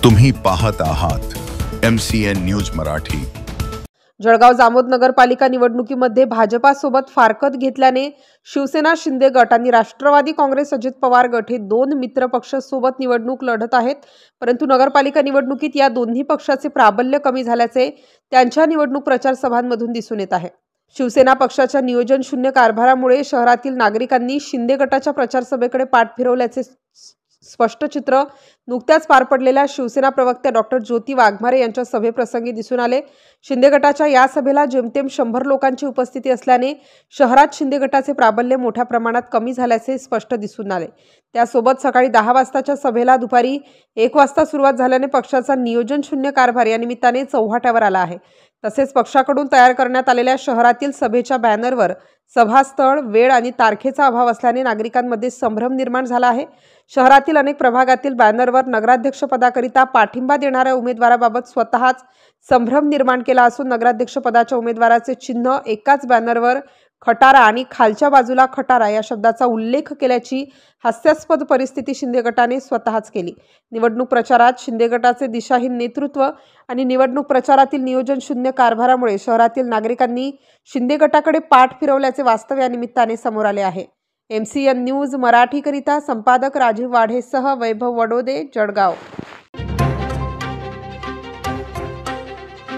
तुम्ही पाहत आहात MCN न्यूज मराठी। जळगाव जामोद नगरपालिका निवडणुकीमध्ये भाजपासोबत फारकत घेतल्याने शिवसेना शिंदे गट आणि राष्ट्रवादी काँग्रेस अजित पवार गट हे दोन मित्र पक्ष सोबत निवडणूक लढत आहेत। परंतु नगरपालिका निवडणुकीत या दोन्ही पक्षाचे प्राबल्य कमी झाल्याचे त्यांच्या निवडणूक प्रचार सभांमधून दिसून येत आहे। शिवसेना पक्षाच्या नियोजन शून्य कारभारामुळे शहरातील नागरिकांनी शिंदे गटाच्या प्रचार सभेकडे पाठ फिरवल्याचे स्पष्ट चित्र नुकत्याच पार पडलेल्या शिवसेना प्रवक्त्या डॉक्टर ज्योती वाघमारे यांच्या सभेप्रसंगी दिसून आले। शिंदे गटाच्या या सभेला जेमतेम 100 लोकांची उपस्थिती असल्याने शहरात शिंदे गटाचे प्राबल्य मोठ्या प्रमाणात कमी झाल्याचे स्पष्ट दिसून आले। त्यासोबत सकाळी 10 वाजताच्या सभेला दुपारी 1 वाजता सुरुवात झाल्याने पक्षाचा नियोजन शून्य कारभार या निमित्ताने चौहाट्यावर आला आहे। तसेच पक्षाकडून तयार करण्यात आलेल्या शहरातील सभेच्या बॅनरवर सभास्थळ, वेळ आणि तारखेचा अभाव असल्याने नागरिकांमध्ये संभ्रम निर्माण झाला आहे। शहरातील अनेक प्रभागातील बॅनरवर नगराध्यक्ष पदाकरिता पाठिंबा देणाऱ्या उमेदवाराबाबत स्वतःच संभ्रम निर्माण केला असून नगराध्यक्ष पदाच्या उमेदवाराचे चिन्ह एकाच बॅनरवर खटारा आणि खालच्या बाजूला खटारा या शब्दाचा उल्लेख केल्याची हास्यास्पद परिस्थिती शिंदे गटाने स्वतःच केली। निवडणूक प्रचारात शिंदे गटाचे दिशाहीन नेतृत्व आणि निवडणूक प्रचारातील नियोजन शून्य कारभारामुळे शहरातील नागरिकांनी शिंदे गटाकडे पाठ फिरवल्याचे वास्तव या निमित्ताने समोर आले आहे। MCN न्यूज मराठीकरिता संपादक राजीव वाढेसह वैभव वडोदे, जळगाव।